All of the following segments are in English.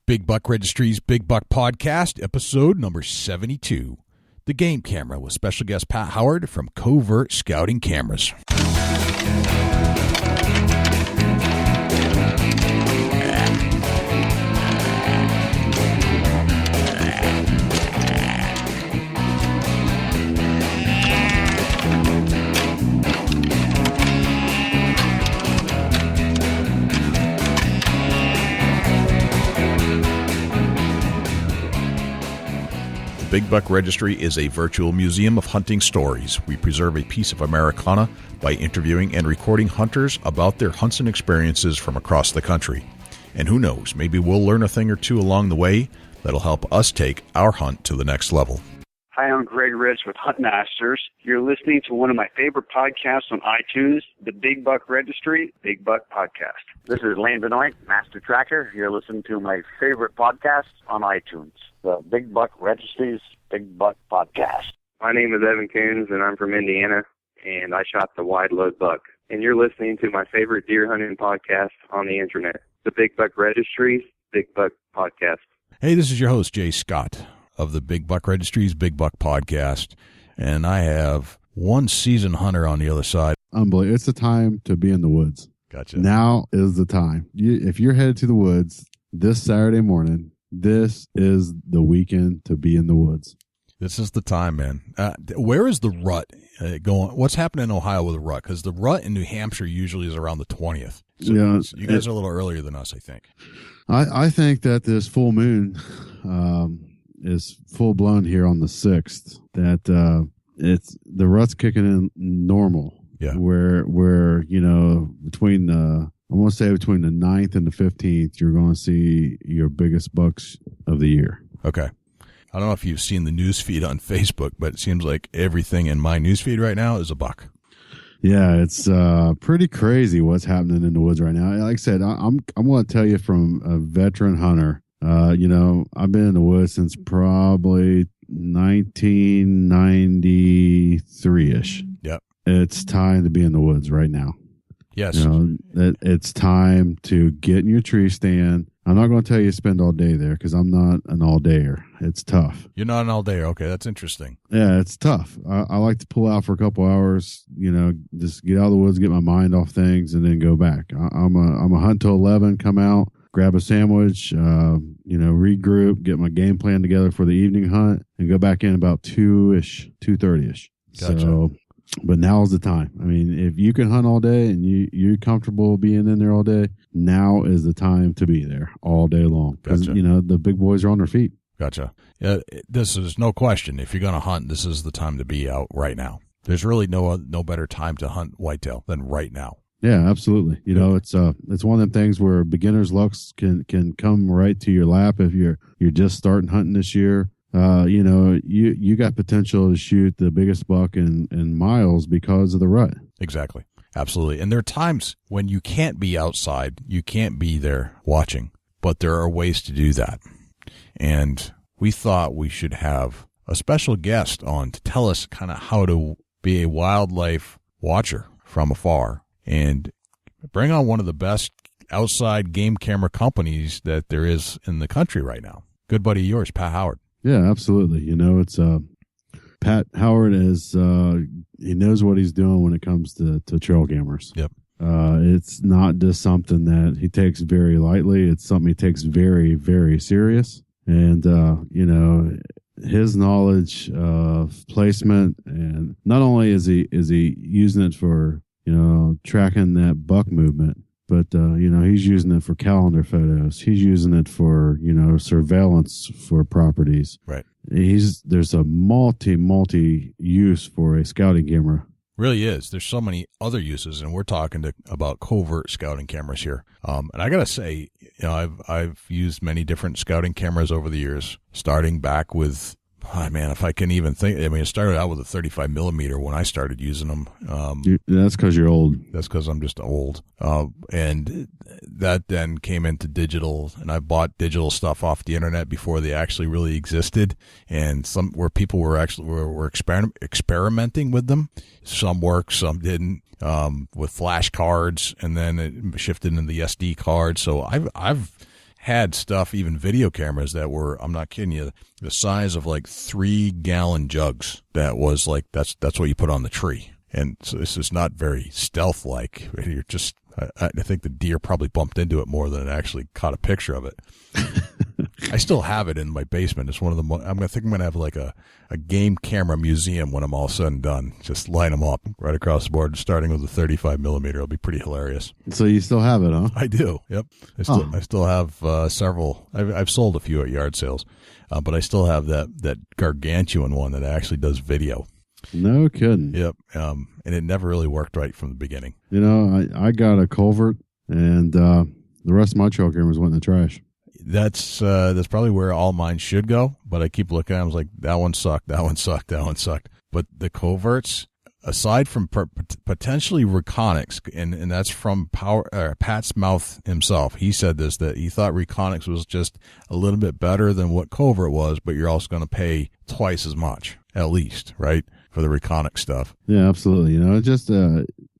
Big Buck Registry's Big Buck Podcast, episode number 72. The Game Camera with special guest Pat Howard from Covert Scouting Cameras. Big Buck Registry is a virtual museum of hunting stories. We preserve a piece of Americana by interviewing and recording hunters about their hunts and experiences from across the country. And who knows, maybe we'll learn a thing or two along the way that'll help us take our hunt to the next level. Hi, I'm Greg Rich with Hunt Masters. You're listening to one of my favorite podcasts on iTunes, the Big Buck Registry, Big Buck Podcast. This is Lane Benoit, Master Tracker. You're listening to my favorite podcast on iTunes, the Big Buck Registry's Big Buck Podcast. My name is Evan Coons, and I'm from Indiana, and I shot the wide load buck. And you're listening to my favorite deer hunting podcast on the internet, the Big Buck Registry's Big Buck Podcast. Hey, this is your host, Jay Scott of the Big Buck Registry's Big Buck Podcast, and I have one seasoned hunter on the other side. Unbelievable. It's the time to be in the woods. Gotcha. Now is the time. If you're headed to the woods this Saturday morning, this is the weekend to be in the woods. This is the time, man. Where is the rut going? What's happening in Ohio with the rut? Because the rut in New Hampshire usually is around the 20th. So yeah, you guys are a little earlier than us, I think. I think that this full moon is full blown here on the 6th. That it's the rut's kicking in normal. Yeah. Where you know between the 9th and the 15th, you're going to see your biggest bucks of the year. Okay. I don't know if you've seen the news feed on Facebook, but it seems like everything in my news feed right now is a buck. Yeah, it's pretty crazy what's happening in the woods right now. Like I said, I'm going to tell you from a veteran hunter. You know, I've been in the woods since probably 1993-ish. Yep. It's time to be in the woods right now. Yes. You know, it's time to get in your tree stand. I'm not going to tell you to spend all day there because I'm not an all-dayer. It's tough. You're not an all-dayer. Okay, that's interesting. Yeah, it's tough. I like to pull out for a couple hours, you know, just get out of the woods, get my mind off things, and then go back. I'm a hunt till 11, come out, grab a sandwich, you know, regroup, get my game plan together for the evening hunt, and go back in about 2-ish, 2:30-ish. Gotcha. So, but now's the time. I mean, if you can hunt all day and you're comfortable being in there all day, now is the time to be there all day long. Because, Gotcha. you know, the big boys are on their feet. Gotcha. Yeah, this is no question. If you're going to hunt, this is the time to be out right now. There's really no better time to hunt whitetail than right now. Yeah, absolutely. You know, it's one of them things where beginner's lucks can come right to your lap if you're just starting hunting this year. You know, you got potential to shoot the biggest buck in miles because of the rut. Exactly. Absolutely. And there are times when you can't be outside, you can't be there watching, but there are ways to do that. And we thought we should have a special guest on to tell us kind of how to be a wildlife watcher from afar and bring on one of the best outside game camera companies that there is in the country right now. Good buddy of yours, Pat Howard. Yeah, absolutely. You know, it's Pat Howard is he knows what he's doing when it comes to trail cameras. Yep. It's not just something that he takes very lightly. It's something he takes very, very serious. And you know, his knowledge of placement, and not only is he using it for, you know, tracking that buck movement, but, you know, he's using it for calendar photos. He's using it for, you know, surveillance for properties. Right. There's a multi use for a scouting camera. Really is. There's so many other uses, and we're talking about covert scouting cameras here. And I got to say, you know, I've used many different scouting cameras over the years, starting back with, oh, man, if I can even think. I mean, it started out with a 35 millimeter when I started using them. That's because you're old. That's because I'm just old. And that then came into digital, and I bought digital stuff off the internet before they actually really existed. And some where people were experimenting with them. Some worked, some didn't. With flash cards, and then it shifted into the SD card. So I've had stuff, even video cameras that were, I'm not kidding you, the size of like 3-gallon jugs. That was like, that's what you put on the tree. And so this is not very stealth-like. You're just, I think the deer probably bumped into it more than it actually caught a picture of it. I still have it in my basement. It's one of the, I'm going to have like a game camera museum when I'm all said and done. Just line them up right across the board, starting with a 35 millimeter. It'll be pretty hilarious. So you still have it, huh? I do. Yep. I still have several. I've sold a few at yard sales, but I still have that gargantuan one that actually does video. No kidding. Yep. And it never really worked right from the beginning. You know, I got a Covert, and the rest of my trail cameras went in the trash. That's probably where all mine should go, but I keep looking at them. I was like, that one sucked, that one sucked, that one sucked. But the Coverts, aside from potentially Reconyx, and that's from Pat's mouth himself, he said this, that he thought Reconyx was just a little bit better than what Covert was, but you're also going to pay twice as much, at least, right, for the Reconyx stuff. Yeah, absolutely. You know, just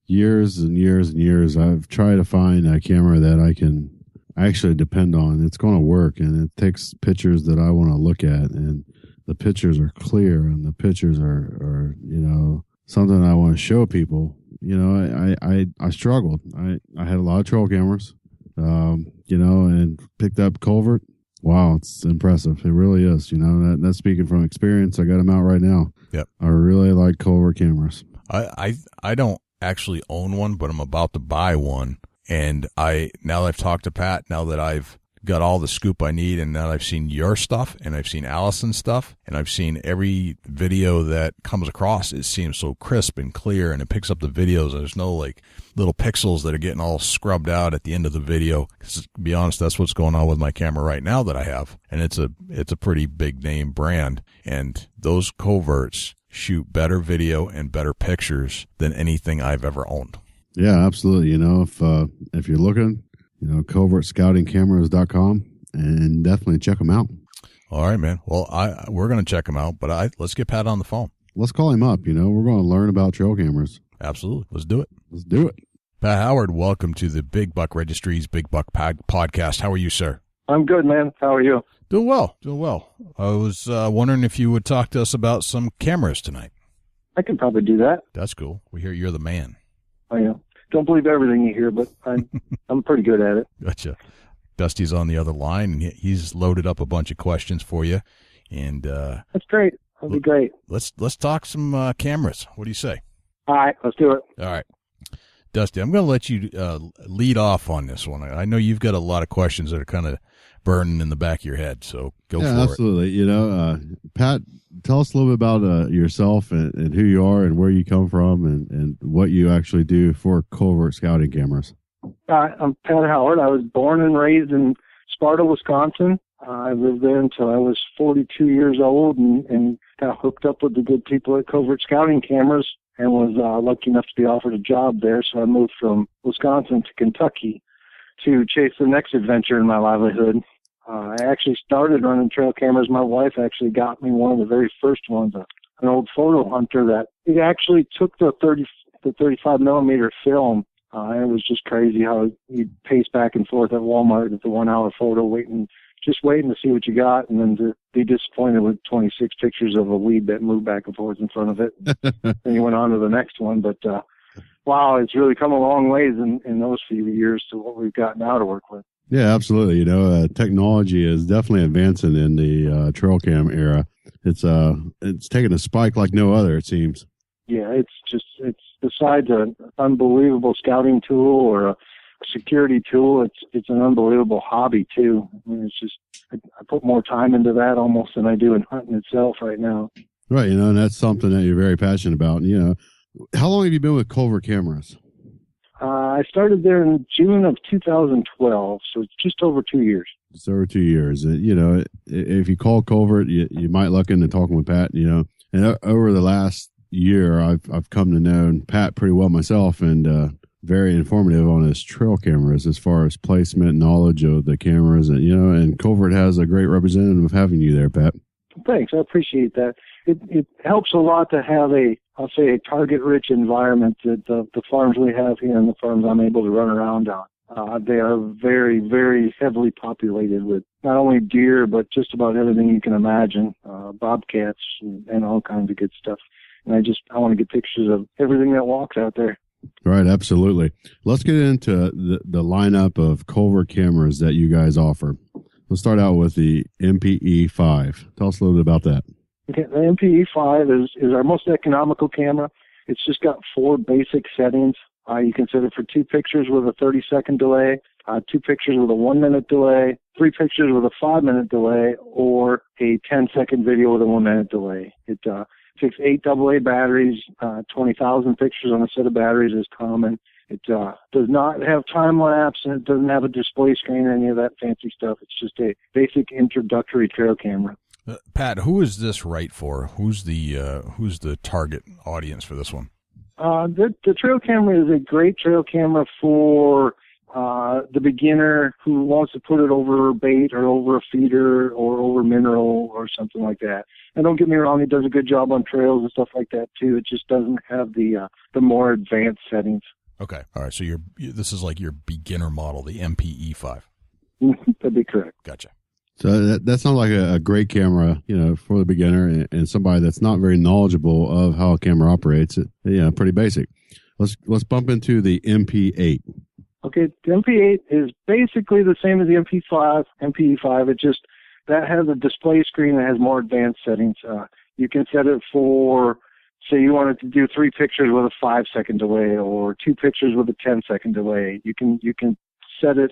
years and years and years, I've tried to find a camera that I can actually depend on. It's going to work, and it takes pictures that I want to look at, and the pictures are clear, and the pictures are you know, something I want to show people. You know, I struggled. I had a lot of trail cameras, you know, and picked up Covert. Wow, it's impressive. It really is. You know, that's speaking from experience. I got them out right now. Yep. I really like Covert cameras. I don't actually own one, but I'm about to buy one. And now that I've talked to Pat, now that I've got all the scoop I need, and now I've seen your stuff, and I've seen Allison's stuff, and I've seen every video that comes across, it seems so crisp and clear, and it picks up the videos. There's no like little pixels that are getting all scrubbed out at the end of the video. 'Cause to be honest, that's what's going on with my camera right now that I have, and it's a pretty big name brand, and those Coverts shoot better video and better pictures than anything I've ever owned. Yeah, absolutely. You know, if you're looking, you know, covertscoutingcameras.com, and definitely check them out. All right, man. Well, we're going to check them out, but let's get Pat on the phone. Let's call him up. You know, we're going to learn about trail cameras. Absolutely. Let's do it. Let's do it. Pat Howard, welcome to the Big Buck Registries Big Buck Podcast. How are you, sir? I'm good, man. How are you? Doing well. Doing well. I was wondering if you would talk to us about some cameras tonight. I can probably do that. That's cool. We hear you're the man. I am. Don't believe everything you hear, but I'm pretty good at it. Gotcha. Dusty's on the other line, and he's loaded up a bunch of questions for you. And that's great. That'll be great. Let's talk some cameras. What do you say? All right, let's do it. All right. Dusty, I'm going to let you lead off on this one. I know you've got a lot of questions that are kind of burning in the back of your head, so go for it. Absolutely. You know, Pat, tell us a little bit about yourself and who you are and where you come from and what you actually do for Covert Scouting Cameras. I'm Pat Howard. I was born and raised in Sparta, Wisconsin. I lived there until I was 42 years old and got hooked up with the good people at Covert Scouting Cameras and was lucky enough to be offered a job there. So I moved from Wisconsin to Kentucky to chase the next adventure in my livelihood. I actually started running trail cameras. My wife actually got me one of the very first ones, an old photo hunter that it actually took the 35 millimeter film. It was just crazy how you'd pace back and forth at Walmart at the 1 hour photo waiting to see what you got, and then to be disappointed with 26 pictures of a weed that moved back and forth in front of it. Then you went on to the next one. But, wow, it's really come a long ways in those few years to what we've got now to work with. Yeah, absolutely. You know, technology is definitely advancing in the trail cam era. It's taken a spike like no other, it seems. Yeah, it's besides an unbelievable scouting tool or a security tool, it's an unbelievable hobby too. I mean, it's just I put more time into that almost than I do in hunting itself right now. Right, you know, and that's something that you're very passionate about. And, you know, how long have you been with Covert Cameras? I started there in June of 2012, so it's just over 2 years. It's over 2 years. You know, if you call Covert, you might look into talking with Pat. You know, and over the last year, I've come to know Pat pretty well myself, and very informative on his trail cameras as far as placement, knowledge of the cameras, and you know, and Covert has a great representative of having you there, Pat. Thanks, I appreciate that. It helps a lot to have a target-rich environment that the farms we have here and the farms I'm able to run around on. They are very, very heavily populated with not only deer, but just about everything you can imagine, bobcats and all kinds of good stuff. And I want to get pictures of everything that walks out there. Right, absolutely. Let's get into the lineup of Covert cameras that you guys offer. Let's start out with the MPE5. Tell us a little bit about that. Okay, the MPE5 is our most economical camera. It's just got 4 basic settings. You can set it for 2 pictures with a 30-second delay, 2 pictures with a 1-minute delay, 3 pictures with a 5-minute delay, or a 10-second video with a 1-minute delay. It takes 8 AA batteries, 20,000 pictures on a set of batteries is common. It does not have time lapse, and it doesn't have a display screen or any of that fancy stuff. It's just a basic introductory trail camera. Pat, who is this right for? Who's the target audience for this one? The trail camera is a great trail camera for the beginner who wants to put it over bait or over a feeder or over mineral or something like that. And don't get me wrong, it does a good job on trails and stuff like that too. It just doesn't have the more advanced settings. Okay, all right. So this is like your beginner model, the MPE5. That'd be correct. Gotcha. So that sounds like a great camera, for the beginner and somebody that's not very knowledgeable of how a camera operates. Pretty basic. Let's bump into the MP8. Okay, the MP8 is basically the same as the MPE5. It just that has a display screen that has more advanced settings. You can set it for, say, you wanted to do 3 pictures with a 5-second delay or 2 pictures with a 10-second delay. You can set it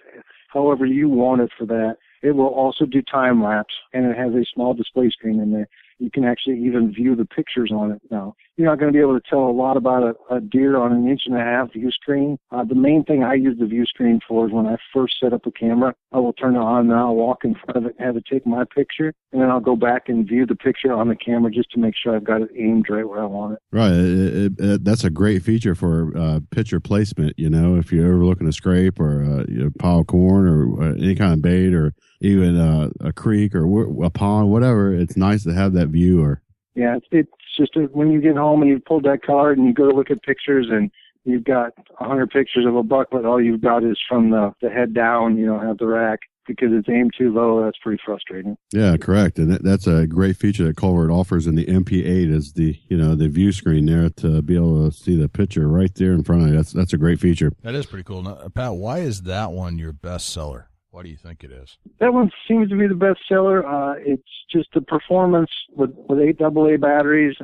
however you want it for that. It will also do time lapse, and it has a small display screen in there. You can actually even view the pictures on it now. You're not going to be able to tell a lot about a deer on an 1.5-inch view screen. The main thing I use the view screen for is when I first set up a camera, I will turn it on and I'll walk in front of it and have it take my picture, and then I'll go back and view the picture on the camera just to make sure I've got it aimed right where I want it. Right. That's a great feature for picture placement. If you're ever looking to scrape or a pile of corn or any kind of bait or even a creek or a pond, whatever, it's nice to have that view. Yeah, it's just when you get home and you've pulled that card and you go to look at pictures and you've got 100 pictures of a buck, but all you've got is from the head down, you don't have the rack because it's aimed too low. That's pretty frustrating. Yeah, correct. And that's a great feature that Covert offers in the MP8 is the view screen there to be able to see the picture right there in front of you. That's a great feature. That is pretty cool. Now, Pat, why is that one your best seller? Why do you think it is? That one seems to be the best seller. It's just the performance with 8 AA batteries.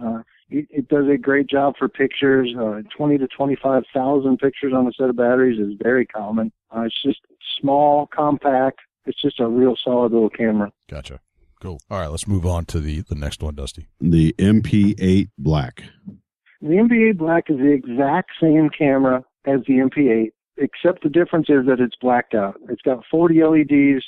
It does a great job for pictures. 20 to 25,000 pictures on a set of batteries is very common. It's just small, compact. It's just a real solid little camera. Gotcha. Cool. All right, let's move on to the next one, Dusty. The MP8 Black. The MP8 Black is the exact same camera as the MP8. Except the difference is that it's blacked out. It's got 40 LEDs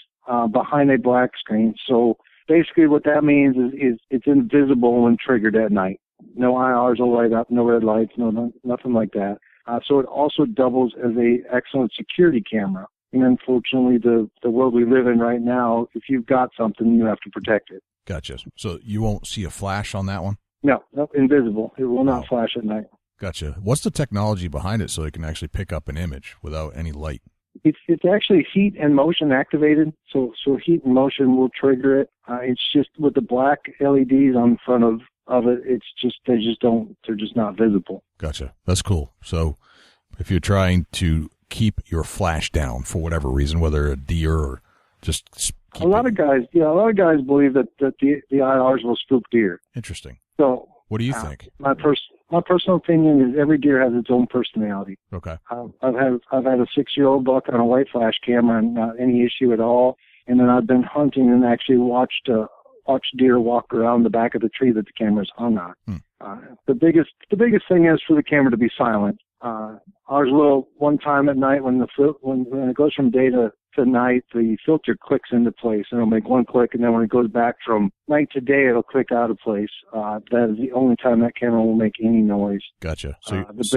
behind a black screen. So basically what that means is it's invisible when triggered at night. No IRs will light up, no red lights, nothing like that. So it also doubles as a excellent security camera. And unfortunately, the world we live in right now, if you've got something, you have to protect it. Gotcha. So you won't see a flash on that one? No, invisible. It will not flash at night. Gotcha. What's the technology behind it so it can actually pick up an image without any light? It's actually heat and motion activated, so heat and motion will trigger it. It's just with the black LEDs on front of it, they're just not visible. Gotcha. That's cool. So if you're trying to keep your flash down for whatever reason, whether a deer or just a lot of guys believe that the IRs will spook deer. Interesting. So what do you think? My personal opinion is every deer has its own personality. Okay. I've had a 6-year-old buck on a white flash camera and not any issue at all. And then I've been hunting and actually watched deer walk around the back of the tree that the camera's hung on. The biggest thing is for the camera to be silent. Ours will one time at night when it goes from day to night, the filter clicks into place and it'll make one click, and then when it goes back from night to day, it'll click out of place. That is the only time that camera will make any noise. Gotcha. The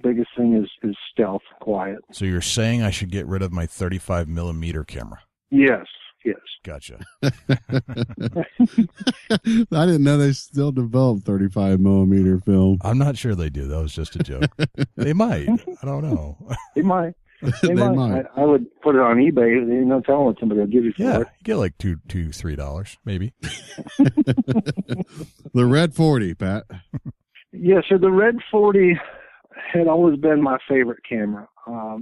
biggest thing is stealth, quiet. So you're saying I should get rid of my 35 millimeter camera? Yes. Gotcha. I didn't know they still develop 35 millimeter film. I'm not sure they do. That was just a joke. They might. I don't know. They might. They might. I would put it on eBay. You know, tell them what somebody will give you for Yeah, it. you get like $2-3 maybe. The Red 40, Pat. Yeah, so the Red 40 had always been my favorite camera.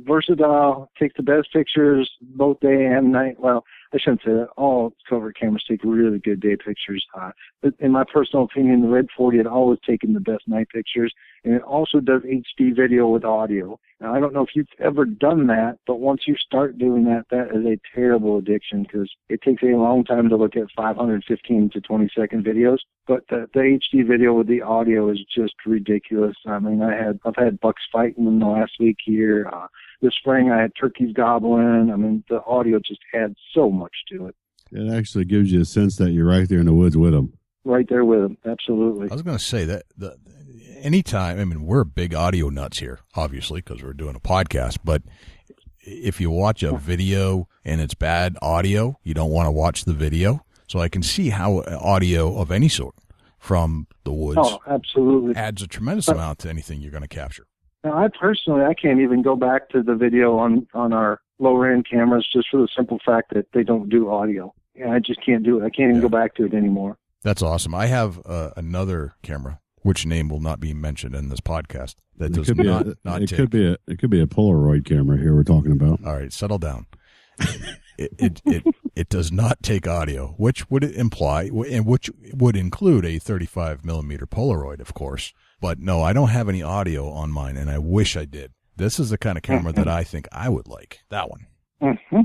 Versatile, takes the best pictures both day and night. Well, I shouldn't say that. All Covert cameras take really good day pictures. But in my personal opinion, the Red 40 had always taken the best night pictures, and it also does HD video with audio. Now, I don't know if you've ever done that, but once you start doing that, that is a terrible addiction because it takes a long time to look at 515 to 20-second videos. But the HD video with the audio is just ridiculous. I mean, I've had bucks fighting in the last week here. This spring I had turkeys gobbling. I mean, the audio just adds so much to it. It actually gives you a sense that you're right there in the woods with them. Right there with them, absolutely. I was going to say that anytime, I mean, we're big audio nuts here, obviously, because we're doing a podcast, but if you watch a video and it's bad audio, you don't want to watch the video. So I can see how audio of any sort from the woods absolutely adds a tremendous amount to anything you're going to capture. Now, I can't even go back to the video on our lower end cameras just for the simple fact that they don't do audio. Yeah, I just can't do it. I can't even go back to it anymore. That's awesome. I have another camera, which name will not be mentioned in this podcast. That does not take. It could be a Polaroid camera here we're talking about. All right, settle down. It does not take audio, which would imply, and which would include a 35 millimeter Polaroid, of course. But no, I don't have any audio on mine, and I wish I did. This is the kind of camera that I think I would like. That one. Mm-hmm.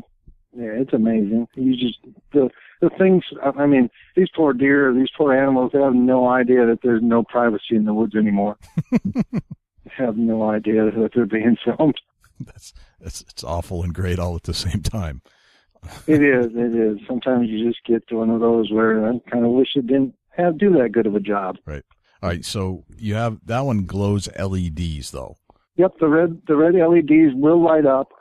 Yeah, it's amazing. You just the things. I mean, these poor deer, these poor animals, they have no idea that there's no privacy in the woods anymore. They have no idea that they're being filmed. It's awful and great all at the same time. It is. Sometimes you just get to one of those where I kind of wish it didn't do that good of a job. Right. All right. So you have that one glows LEDs though. Yep. The red LEDs will light up.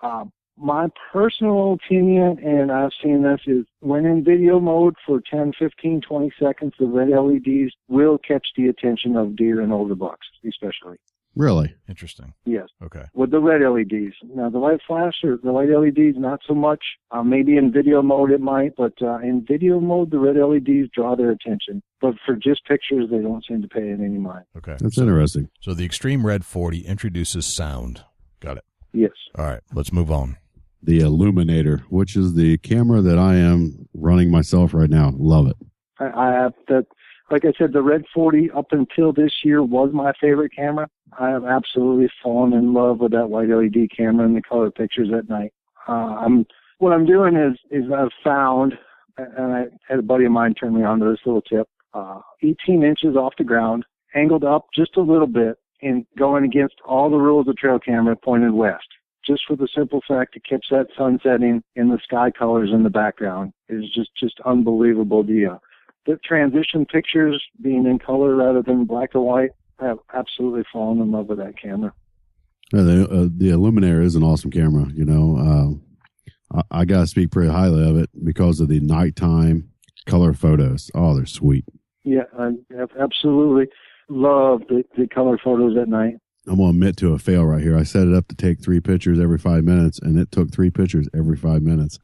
My personal opinion, and I've seen this, is when in video mode for 10, 15, 20 seconds, the red LEDs will catch the attention of deer and older bucks, especially. Really? Interesting. Yes. Okay. With the red LEDs. Now, the light flash or the light LEDs, not so much. Maybe in video mode it might, but in video mode, the red LEDs draw their attention. But for just pictures, they don't seem to pay it any mind. Okay. That's interesting. So the Extreme Red 40 introduces sound. Got it. Yes. All right. Let's move on. The Illuminator, which is the camera that I am running myself right now. Love it. I have that. Like I said, the Red 40 up until this year was my favorite camera. I have absolutely fallen in love with that white LED camera and the color pictures at night. What I'm doing is I've found, and I had a buddy of mine turn me on to this little tip, 18 inches off the ground, angled up just a little bit, and going against all the rules of trail camera pointed west. Just for the simple fact it keeps that sun setting in the sky colors in the background. It is just unbelievable. The transition pictures being in color rather than black or white, I have absolutely fallen in love with that camera. The Illuminator is an awesome camera. You know, I got to speak pretty highly of it because of the nighttime color photos. Oh, they're sweet. Yeah, I absolutely love the color photos at night. I'm going to admit to a fail right here. I set it up to take 3 pictures every 5 minutes, and it took 3 pictures every 5 minutes.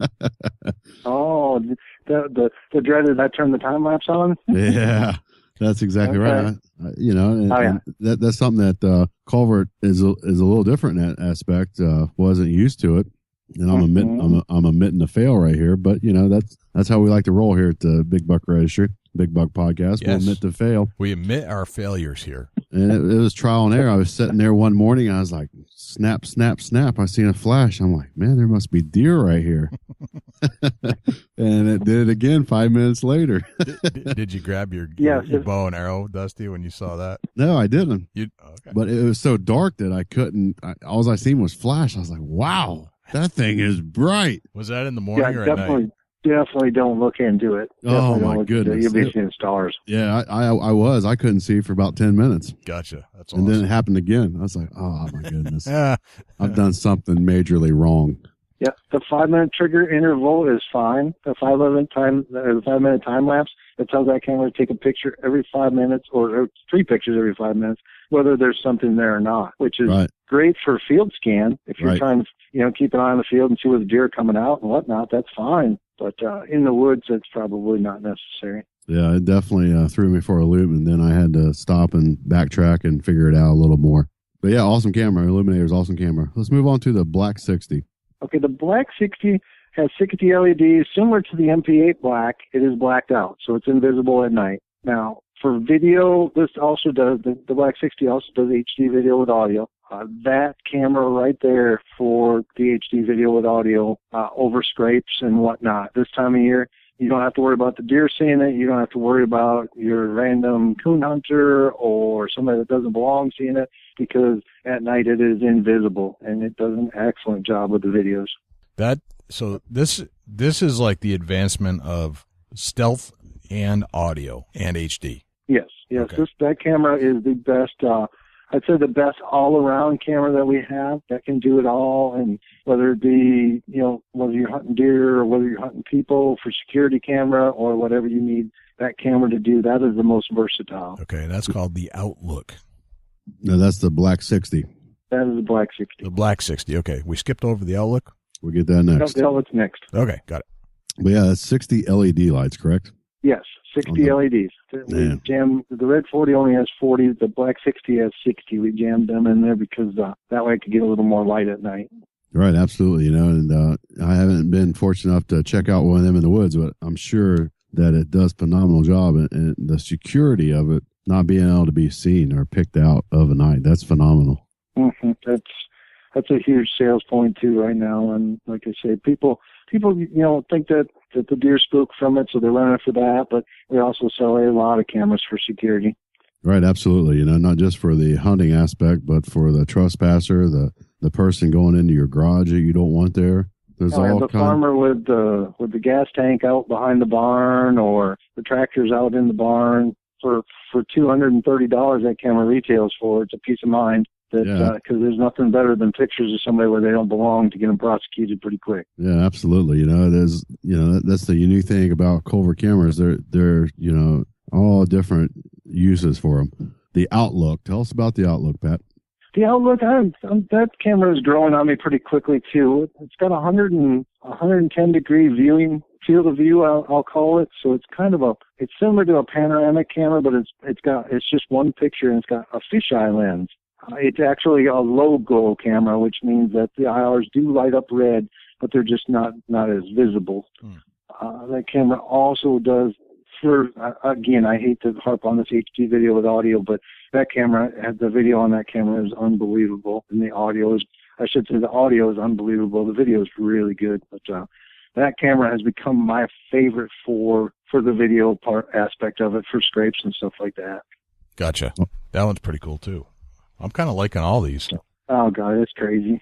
Oh, the dreaded I turn the time lapse on? Yeah, that's exactly right. You know, and that's something that Covert is a little different in that aspect. Wasn't used to it, and I'm admitting a fail right here. But you know, that's how we like to roll here at the Big Buck Registry, Big Buck Podcast. Yes. We'll admit to fail. We admit our failures here. And it was trial and error. I was sitting there one morning. I was like, snap, snap, snap. I seen a flash. I'm like, man, there must be deer right here. And it did it again 5 minutes later. Did you grab your bow and arrow, Dusty, when you saw that? No, I didn't. Okay. But it was so dark that I couldn't. All I seen was flash. I was like, wow, that thing is bright. Was that in the morning or at night? Definitely don't look into it. Oh, my goodness. You'll be seeing stars. Yeah, I couldn't see for about 10 minutes. Gotcha. That's awesome. And then it happened again. I was like, oh, my goodness. I've done something majorly wrong. Yeah, the 5 minute trigger interval is fine. The 5 minute time lapse, it tells that camera to take a picture every 5 minutes or 3 pictures every 5 minutes. whether there's something there or not, which is Right. great for field scan. If you're Right. trying to, keep an eye on the field and see where the deer are coming out and whatnot, that's fine. But in the woods, it's probably not necessary. Yeah, it definitely threw me for a loop, and then I had to stop and backtrack and figure it out a little more. But yeah, awesome camera. Illuminator's awesome camera. Let's move on to the Black 60. Okay, the Black 60 has 60 LEDs, similar to the MP8 Black. It is blacked out, so it's invisible at night. Now, for video, this also does, the Black 60 also does HD video with audio. That camera right there for the HD video with audio over scrapes and whatnot. This time of year, you don't have to worry about the deer seeing it. You don't have to worry about your random coon hunter or somebody that doesn't belong seeing it, because at night it is invisible, and it does an excellent job with the videos. So this is like the advancement of stealth and audio and HD. Yes. Okay. That camera is the best. I'd say the best all-around camera that we have that can do it all, and whether it be, whether you're hunting deer or whether you're hunting people for security camera or whatever you need that camera to do, that is the most versatile. Okay, that's called the Outlook. No, that's the Black 60. That is the Black 60. The Black 60. Okay, we skipped over the Outlook. We'll get that next. No, what's next? Okay, got it. But yeah, that's 60 LED lights, correct? Yes, 60 LEDs. We jam, the Red 40 only has 40. The Black 60 has 60. We jammed them in there because that way I could get a little more light at night. Right, absolutely. And I haven't been fortunate enough to check out one of them in the woods, but I'm sure that it does a phenomenal job. And the security of it not being able to be seen or picked out of a night, that's phenomenal. Mm-hmm. That's a huge sales point too right now. And like I say, people think that the deer spook from it, so they're running for that. But we also sell a lot of cameras for security. Right, absolutely. Not just for the hunting aspect, but for the trespasser, the person going into your garage that you don't want there. There's all the farmer with the gas tank out behind the barn, or the tractors out in the barn. For $230, that camera retails for. It's a peace of mind. Because there's nothing better than pictures of somebody where they don't belong to get them prosecuted pretty quick. Yeah, absolutely. There's that's the unique thing about Covert cameras. They're all different uses for them. The Outlook. Tell us about the Outlook, Pat. The Outlook, that camera is growing on me pretty quickly too. It's got 110 degree field of view, I'll call it. So it's it's similar to a panoramic camera, but it's just one picture, and it's got a fisheye lens. It's actually a low glow camera, which means that the IRs do light up red, but they're just not as visible. That camera also does, again, I hate to harp on this HD video with audio, but that camera, the video on that camera is unbelievable, and the audio is unbelievable. The video is really good, but that camera has become my favorite for the video aspect of it, for scrapes and stuff like that. Gotcha. That one's pretty cool too. I'm kind of liking all these. Oh, God, it's crazy.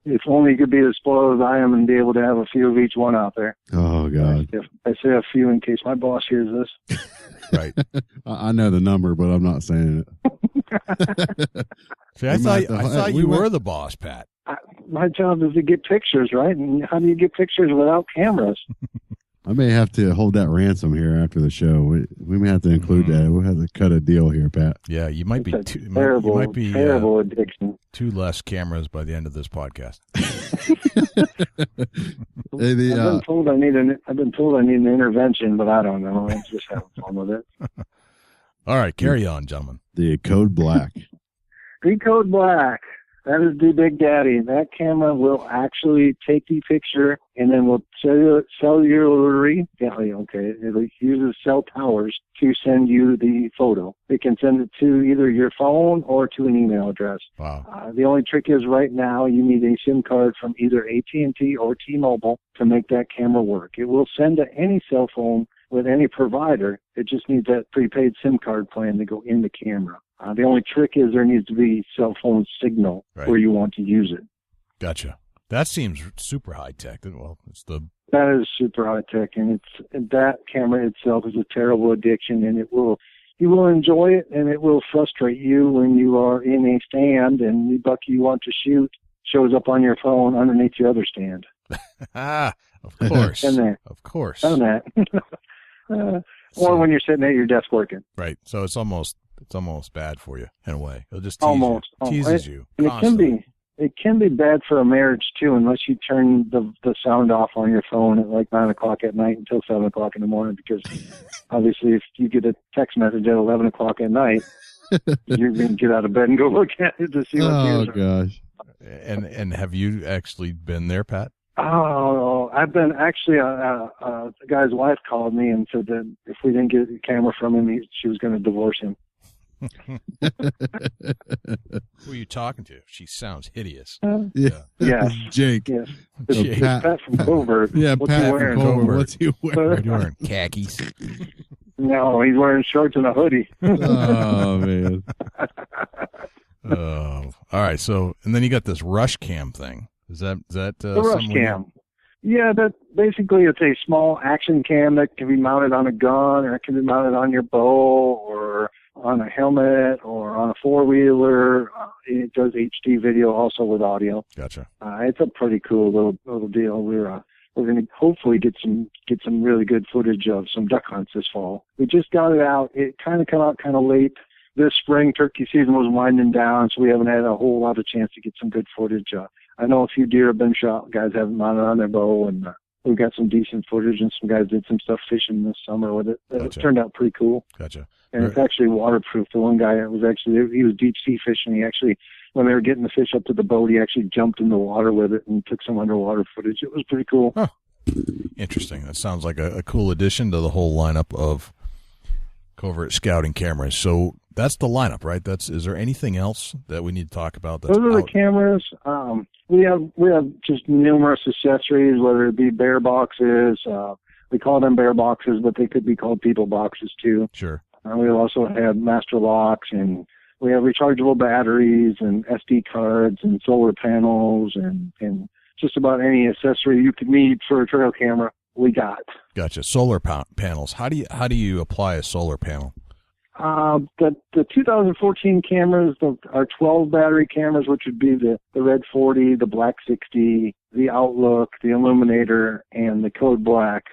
If only you could be as spoiled as I am and be able to have a few of each one out there. Oh, God. I say a few in case my boss hears this. Right. I know the number, but I'm not saying it. See, I thought you were the boss, Pat. My job is to get pictures, right? And how do you get pictures without cameras? I may have to hold that ransom here after the show. We may have to include that. We'll have to cut a deal here, Pat. Yeah, you might be terrible addiction. 2 less cameras by the end of this podcast. I've been told I need an intervention, but I don't know. I'm just having fun with it. All right, carry on, gentlemen. The Code Black. The Code Black. That is the Big Daddy. That camera will actually take the picture and then will cellularly, it uses cell towers to send you the photo. It can send it to either your phone or to an email address. Wow. The only trick is right now you need a SIM card from either AT&T or T-Mobile to make that camera work. It will send to any cell phone with any provider. It just needs that prepaid SIM card plan to go in the camera. The only trick is there needs to be cell phone signal where you want to use it. Gotcha. That seems super high tech. Well, that is super high tech, and that camera itself is a terrible addiction, and you will enjoy it, and it will frustrate you when you are in a stand and the buck you want to shoot shows up on your phone underneath your other stand. Of course. Of course. Done that. Or when you're sitting at your desk working. Right. So it's almost it's almost bad for you in a way. It'll just teases you and constantly. It can be bad for a marriage too, unless you turn the sound off on your phone at like 9 o'clock at night until 7 o'clock in the morning. Because obviously, if you get a text message at 11 o'clock at night, you're going to get out of bed and go look at it to see what it is. Oh gosh! And have you actually been there, Pat? Oh, I've been actually. The guy's wife called me and said that if we didn't get a camera from him, she was going to divorce him. Who are you talking to? She sounds hideous. Yeah. Jake. Yes. Jake. Pat from Covert. Yeah, What's Pat he wearing? from Covert. What's he wearing? What are you wearing? Khakis. No, he's wearing shorts and a hoodie. Oh man. Oh, all right. So, and then you got this rush cam thing. Is that the rush cam? Yeah, that basically it's a small action cam that can be mounted on a gun, or it can be mounted on your bow, or on a helmet, or on a four-wheeler. It does HD video also with audio. Gotcha. It's a pretty cool little deal. We're going to hopefully get some really good footage of some duck hunts this fall. We just got it out. It kind of came out kind of late. This spring turkey season was winding down, so we haven't had a whole lot of chance to get some good footage. I know a few deer have been shot. Guys haven't mounted on their bow, and we've got some decent footage, and some guys did some stuff fishing this summer with it. Gotcha. It turned out pretty cool. Gotcha. And it's actually waterproof. The one guy he was deep sea fishing. He actually, when they were getting the fish up to the boat, he actually jumped in the water with it and took some underwater footage. It was pretty cool. Huh. Interesting. That sounds like a cool addition to the whole lineup of Covert Scouting Cameras. So that's the lineup, right? Is there anything else that we need to talk about? Those are the cameras. We have just numerous accessories, whether it be bear boxes. We call them bear boxes, but they could be called people boxes too. Sure. We also have master locks, and we have rechargeable batteries and SD cards and solar panels and just about any accessory you could need for a trail camera, we got. Gotcha. Solar panels. How do you apply a solar panel? The 2014 cameras are 12 battery cameras, which would be the Red 40, the Black 60, the Outlook, the Illuminator, and the Code Black.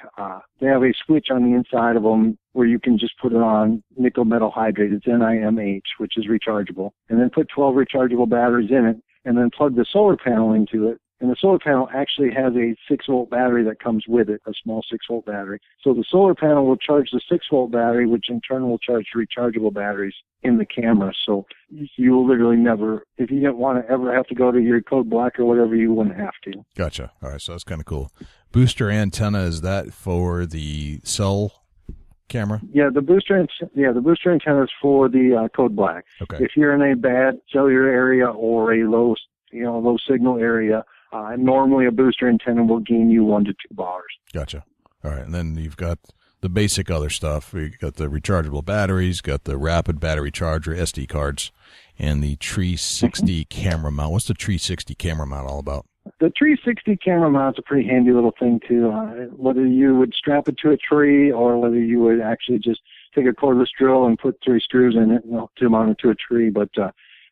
They have a switch on the inside of them where you can just put it on nickel metal hydrate. It's NIMH, which is rechargeable. And then put 12 rechargeable batteries in it, and then plug the solar panel into it. And the solar panel actually has a 6-volt battery that comes with it, a small 6-volt battery. So the solar panel will charge the 6-volt battery, which in turn will charge rechargeable batteries in the camera. So you will literally never, if you didn't want to ever have to go to your Code Black or whatever, you wouldn't have to. Gotcha. All right, so that's kind of cool. Booster antenna, is that for the cell camera? Yeah, the booster antenna is for the Code Black. Okay. If you're in a bad cellular area or a low signal area, normally a booster antenna will gain you 1 to 2 bars. Gotcha. All right, and then you've got the basic other stuff. You got the rechargeable batteries, got the rapid battery charger, SD cards, and the Tree 60 camera mount. What's the Tree 60 camera mount all about? The Tree 60 camera mount's a pretty handy little thing too. Whether you would strap it to a tree or whether you would actually just take a cordless drill and put 3 screws in it to mount it to a tree, but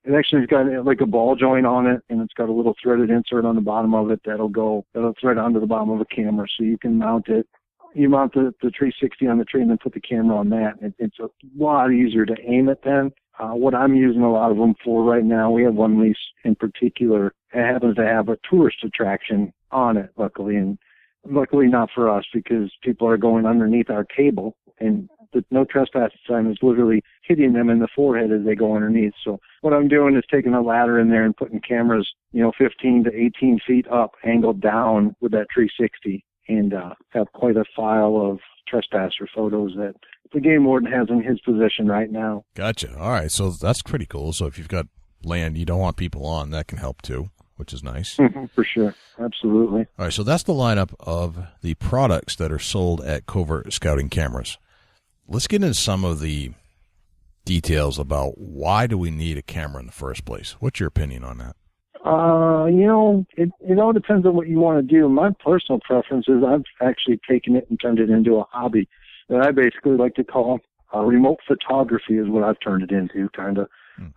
it actually has got like a ball joint on it, and it's got a little threaded insert on the bottom of it that'll thread onto the bottom of a camera, so you can mount it. You mount the Tree 60 on the tree and then put the camera on that. It's a lot easier to aim it then. What I'm using a lot of them for right now, we have one lease in particular. It happens to have a tourist attraction on it, luckily, and luckily not for us because people are going underneath our cable, and the no trespass sign is literally hitting them in the forehead as they go underneath. So what I'm doing is taking a ladder in there and putting cameras, 15 to 18 feet up, angled down with that Tree 60, and have quite a file of trespasser photos that the game warden has in his possession right now. Gotcha. All right, so that's pretty cool. So if you've got land you don't want people on, that can help too, which is nice. For sure. Absolutely. All right, so that's the lineup of the products that are sold at Covert Scouting Cameras. Let's get into some of the details about why do we need a camera in the first place. What's your opinion on that? It all depends on what you want to do. My personal preference is I've actually taken it and turned it into a hobby that I basically like to call remote photography is what I've turned it into, kind of.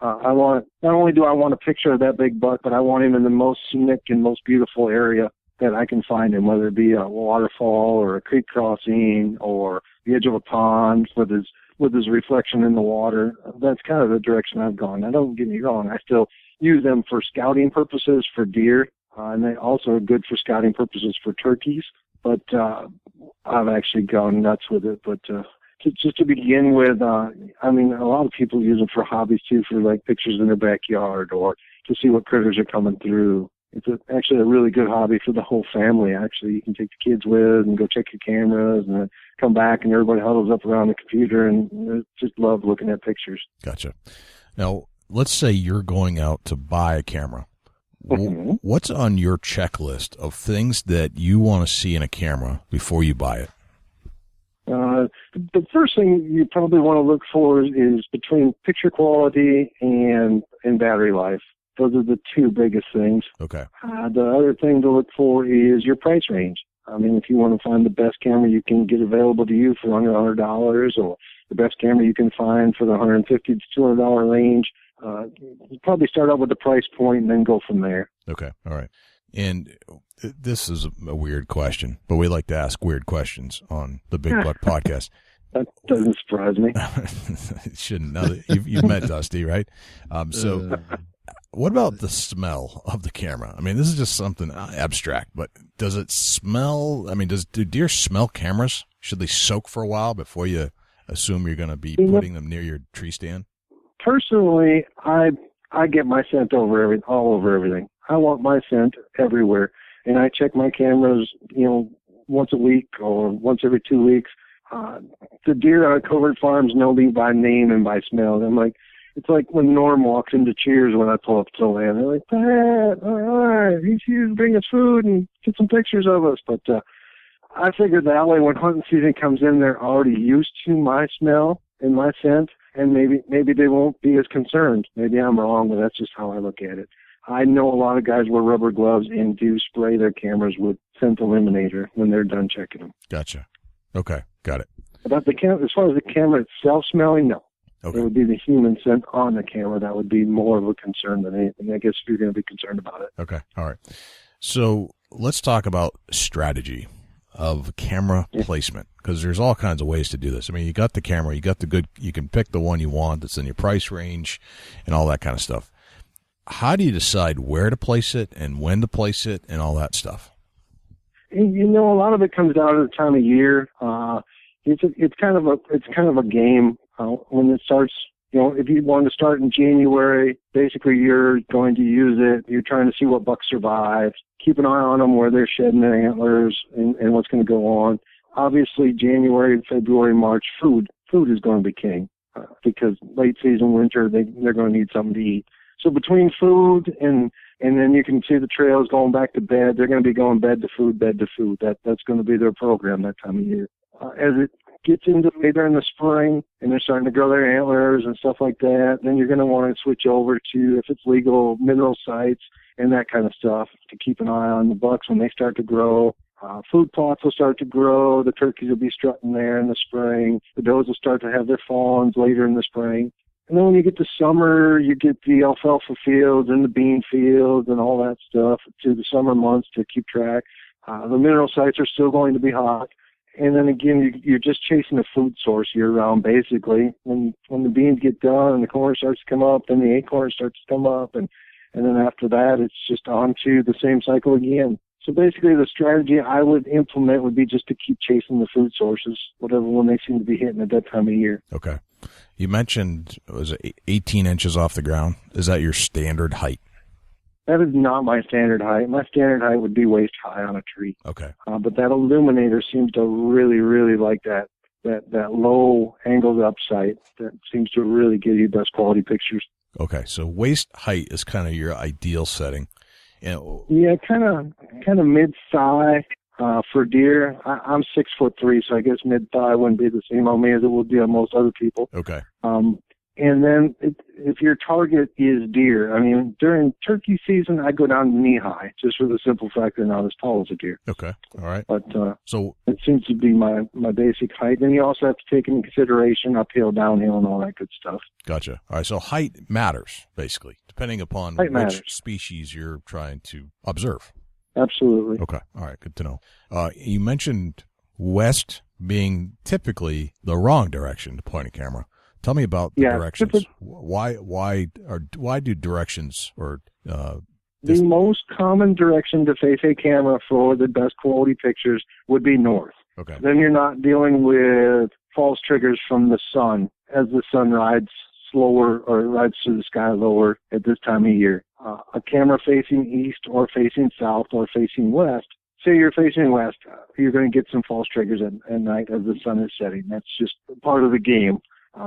Not only do I want a picture of that big buck, but I want him in the most scenic and most beautiful area that I can find him, whether it be a waterfall or a creek crossing or the edge of a pond where there's with his reflection in the water. That's kind of the direction I've gone. Now, don't get me wrong. I still use them for scouting purposes for deer, and they also are good for scouting purposes for turkeys. But I've actually gone nuts with it. But just to begin with, I mean, a lot of people use them for hobbies too, for like pictures in their backyard or to see what critters are coming through. It's actually a really good hobby for the whole family. Actually, you can take the kids with and go check your cameras and then come back and everybody huddles up around the computer and just love looking at pictures. Gotcha. Now, let's say you're going out to buy a camera. Mm-hmm. What's on your checklist of things that you want to see in a camera before you buy it? The first thing you probably want to look for is between picture quality and battery life. Those are the two biggest things. Okay. The other thing to look for is your price range. I mean, if you want to find the best camera you can get available to you for under $100 or the best camera you can find for the $150 to $200 range, you probably start out with the price point and then go from there. Okay. All right. And this is a weird question, but we like to ask weird questions on the Big Buck Podcast. That doesn't surprise me. It shouldn't. Now that you've met Dusty, right? So what about the smell of the camera? I mean, this is just something abstract, but does it smell? I mean, do deer smell cameras? Should they soak for a while before you assume you're going to be putting them near your tree stand? Personally, I get my scent all over everything. I want my scent everywhere, and I check my cameras, once a week or once every 2 weeks. The deer at Covert Farms know me by name and by smell. I'm like, it's like when Norm walks into Cheers when I pull up to the land. They're like, Pat, all right, he's here to bring us food and get some pictures of us. But I figured that way when hunting season comes in, they're already used to my smell and my scent, and maybe they won't be as concerned. Maybe I'm wrong, but that's just how I look at it. I know a lot of guys wear rubber gloves and do spray their cameras with scent eliminator when they're done checking them. Gotcha. Okay, got it. About the camera, as far as the camera itself smelling, no. Okay. It would be the human scent on the camera that would be more of a concern than anything, I guess, if you're going to be concerned about it. Okay, all right. So let's talk about strategy of camera placement, because there's all kinds of ways to do this. I mean, you got the camera, you can pick the one you want that's in your price range and all that kind of stuff. How do you decide where to place it and when to place it and all that stuff? A lot of it comes down to the time of year. It's kind of a game when it starts. If you want to start in January, basically you're going to use it. You're trying to see what bucks survive. Keep an eye on them where they're shedding their antlers and what's going to go on. Obviously, January, February, March, food is going to be king because late season, winter, they're going to need something to eat. So between food and then you can see the trails going back to bed. They're going to be going bed to food. That's going to be their program that time of year. As it gets into later in the spring and they're starting to grow their antlers and stuff like that, then you're going to want to switch over to, if it's legal, mineral sites and that kind of stuff to keep an eye on the bucks when they start to grow. Food plots will start to grow. The turkeys will be strutting there in the spring. The does will start to have their fawns later in the spring. And then when you get to summer, you get the alfalfa fields and the bean fields and all that stuff to the summer months to keep track. The mineral sites are still going to be hot. And then again, you're just chasing a food source year-round, basically. When the beans get done and the corn starts to come up, then the acorn starts to come up. And then after that, it's just on to the same cycle again. So basically, the strategy I would implement would be just to keep chasing the food sources, whatever one they seem to be hitting at that time of year. Okay. You mentioned, was it 18 inches off the ground? Is that your standard height? That is not my standard height. My standard height would be waist high on a tree. Okay. But that illuminator seems to really, really like that low angled up sight. That seems to really give you best quality pictures. Okay. So waist height is kind of your ideal setting. Yeah, kind of mid thigh for deer. I'm 6'3", so I guess mid thigh wouldn't be the same on me as it would be on most other people. Okay. And then if your target is deer, I mean, during turkey season, I go down to knee high, just for the simple fact they're not as tall as a deer. Okay. All right. But so it seems to be my basic height. And you also have to take into consideration uphill, downhill, and all that good stuff. Gotcha. All right. So height matters, basically, depending upon which species you're trying to observe. Absolutely. Okay. All right. Good to know. You mentioned west being typically the wrong direction to point a camera. Tell me about the directions. Why do directions or the most common direction to face a camera for the best quality pictures would be north. Okay. Then you're not dealing with false triggers from the sun as the sun rides slower or rides through the sky lower at this time of year. A camera facing east or facing south or facing west, say you're facing west, you're going to get some false triggers at night as the sun is setting. That's just part of the game.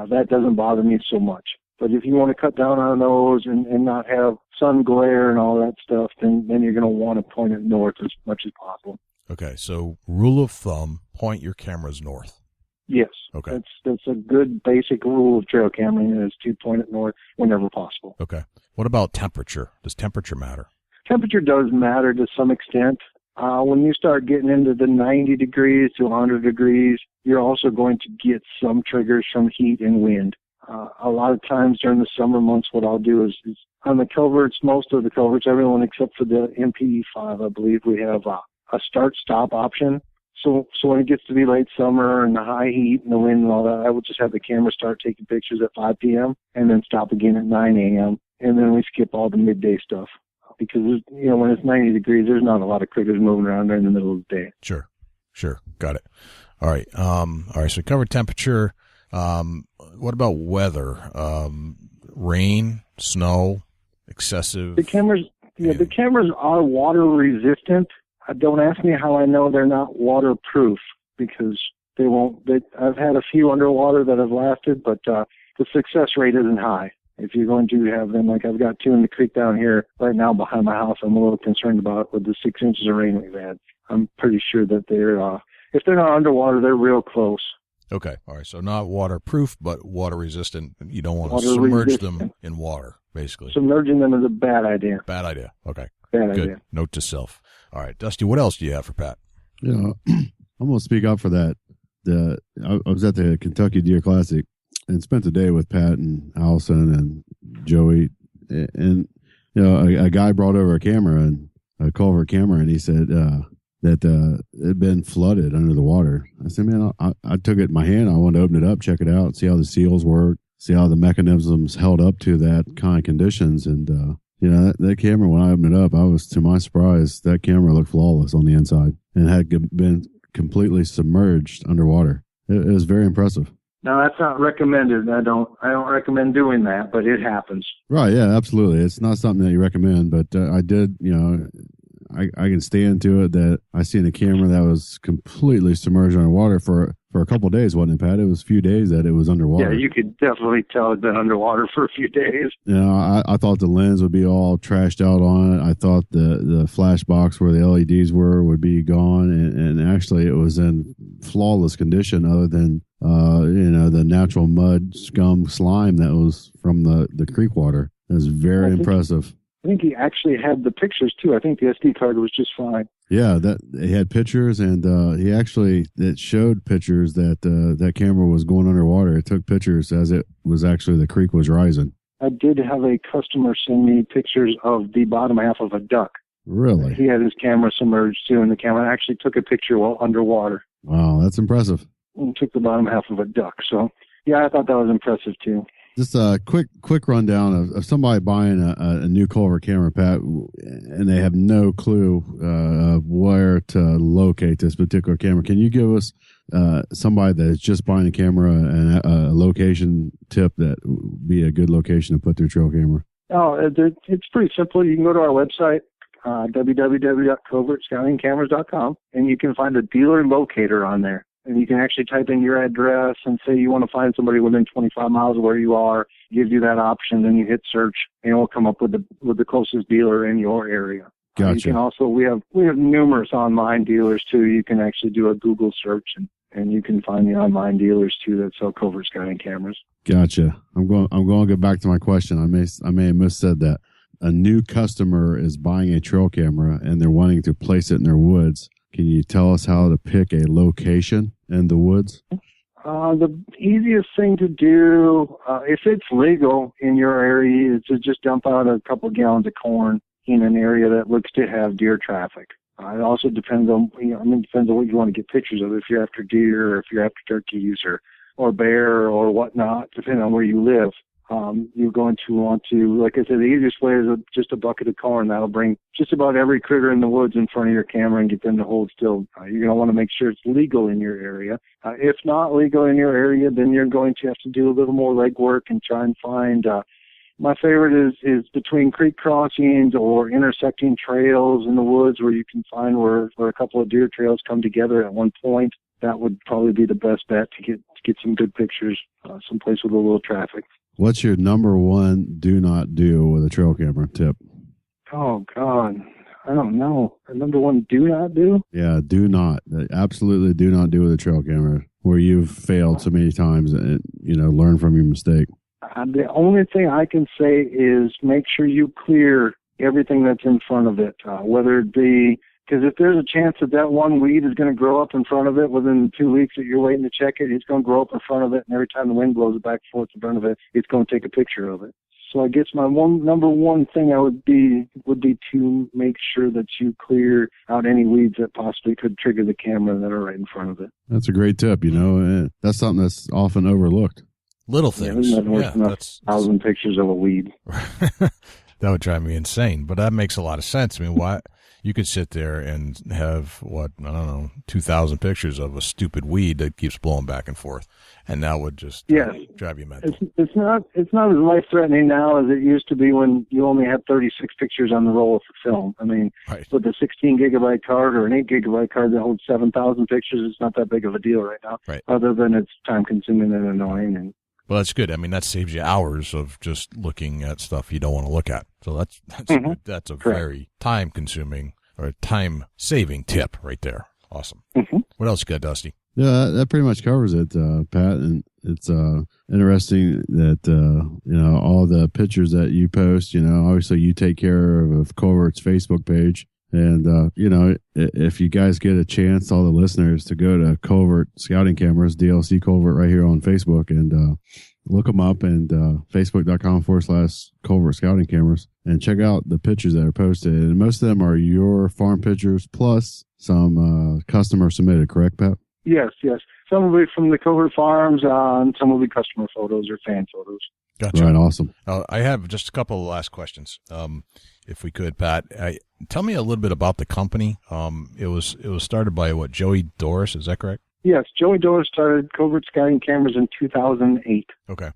That doesn't bother me so much. But if you want to cut down on those and not have sun glare and all that stuff, then you're going to want to point it north as much as possible. Okay, so rule of thumb, point your cameras north. Yes. Okay. That's a good basic rule of trail cammering is to point it north whenever possible. Okay. What about temperature? Does temperature matter? Temperature does matter to some extent. When you start getting into the 90 degrees to 100 degrees, you're also going to get some triggers from heat and wind. A lot of times during the summer months, what I'll do is on the coverts, most of the coverts, everyone except for the MPE5, I believe we have a start-stop option. So when it gets to be late summer and the high heat and the wind and all that, I will just have the camera start taking pictures at 5 p.m. and then stop again at 9 a.m. And then we skip all the midday stuff because, when it's 90 degrees, there's not a lot of critters moving around during the middle of the day. Sure. Got it. All right. So covered temperature. What about weather? Rain, snow, excessive? The cameras are water resistant. Don't ask me how I know they're not waterproof because they won't. I've had a few underwater that have lasted, but the success rate isn't high. If you're going to have them, like I've got two in the creek down here right now behind my house, I'm a little concerned about with the 6 inches of rain we've had. I'm pretty sure that they're, if they're not underwater, they're real close. Okay. All right. So not waterproof, but water resistant. You don't want to submerge them in water, basically. Submerging them is a bad idea. Bad idea. Okay. Bad Good. idea. Note to self. All right, Dusty, what else do you have for Pat? Yeah, I'm going to speak up for that. I was at the Kentucky Deer Classic and spent the day with Pat and Allison and Joey. And, a guy brought over a camera, and a Covert camera, and he said that it had been flooded under the water. I said, man, I took it in my hand. I wanted to open it up, check it out, see how the seals work, see how the mechanisms held up to that kind of conditions. And, that camera, when I opened it up, I was, to my surprise, that camera looked flawless on the inside and had been completely submerged underwater. It was very impressive. No, that's not recommended. I don't recommend doing that, but it happens. Right, yeah, absolutely. It's not something that you recommend, but I did, I can stand to it that I seen a camera that was completely submerged underwater for a couple of days, wasn't it, Pat? It was a few days that it was underwater. Yeah, you could definitely tell it'd been underwater for a few days. I thought the lens would be all trashed out on it. I thought the flash box where the LEDs would be gone, and actually it was in flawless condition other than, the natural mud, scum, slime that was from the creek water. It was very impressive. I think he actually had the pictures too. I think the SD card was just fine. Yeah, that he had pictures, and it showed pictures that that camera was going underwater. It took pictures as it was actually the creek was rising. I did have a customer send me pictures of the bottom half of a duck. Really? He had his camera submerged too, and the camera actually took a picture while underwater. Wow, that's impressive. And took the bottom half of a duck. So, yeah, I thought that was impressive too. Just a quick rundown of somebody buying a new Covert camera, Pat, and they have no clue where to locate this particular camera. Can you give us somebody that is just buying a camera and a location tip that would be a good location to put their trail camera? Oh, it's pretty simple. You can go to our website, www.covertscoutingcameras.com, and you can find a dealer locator on there. And you can actually type in your address and say you want to find somebody within 25 miles of where you are. It gives you that option. Then you hit search, and it will come up with the closest dealer in your area. Gotcha. You can also we have numerous online dealers too. You can actually do a Google search, and you can find the online dealers too that sell Covert Scouting cameras. Gotcha. I'm going to go back to my question. I may have missaid that. A new customer is buying a trail camera and they're wanting to place it in their woods. Can you tell us how to pick a location in the woods? The easiest thing to do, if it's legal in your area, is to just dump out a couple gallons of corn in an area that looks to have deer traffic. It also depends on, depends on what you want to get pictures of. If you're after deer, or if you're after turkeys, or bear, or whatnot, depending on where you live. You're going to want to, like I said, the easiest way is just a bucket of corn. That'll bring just about every critter in the woods in front of your camera and get them to hold still. You're going to want to make sure it's legal in your area. If not legal in your area, then you're going to have to do a little more legwork and try and find, my favorite is between creek crossings or intersecting trails in the woods where you can find where a couple of deer trails come together at one point. That would probably be the best bet to get some good pictures, someplace with a little traffic. What's your number one do not do with a trail camera tip? Oh, God. I don't know. The number one do not do? Yeah, do not. Absolutely do not do with a trail camera where you've failed so many times and, learn from your mistake. The only thing I can say is make sure you clear everything that's in front of it, whether it be, because if there's a chance that one weed is going to grow up in front of it within 2 weeks that you're waiting to check it, it's going to grow up in front of it, and every time the wind blows it back and forth in front of it, it's going to take a picture of it. So I guess my number one thing would be to make sure that you clear out any weeds that possibly could trigger the camera that are right in front of it. That's a great tip. That's something that's often overlooked. Little things. Yeah, that's 1,000 pictures of a weed. That would drive me insane, but that makes a lot of sense. I mean, why? You could sit there and have 2,000 pictures of a stupid weed that keeps blowing back and forth, and that would just drive you mental. It's not as life threatening now as it used to be when you only had 36 pictures on the roll of film. I mean, right. With a 16 gigabyte card or an 8 gigabyte card that holds 7,000 pictures, it's not that big of a deal right now. Right. Other than it's time consuming and annoying. Well, that's good. I mean, that saves you hours of just looking at stuff you don't want to look at. So that's good. That's a Correct. very time-consuming or time-saving tip right there. Awesome. Mm-hmm. What else you got, Dusty? Yeah, that pretty much covers it, Pat. And it's interesting that all the pictures that you post. Obviously you take care of Covert's Facebook page. And, if you guys get a chance, all the listeners, to go to Covert Scouting Cameras, DLC Covert right here on Facebook, and look them up, and facebook.com/Covert Scouting Cameras, and check out the pictures that are posted. And most of them are your farm pictures plus some customer submitted, correct, Pat? Yes. Some will be from the Covert Farms, and some will be customer photos or fan photos. Gotcha. Right, awesome. I have just a couple of last questions. If we could, Pat, tell me a little bit about the company. It was started by Joey Doris, is that correct? Yes, Joey Doris started Covert Scouting Cameras in 2008. Okay.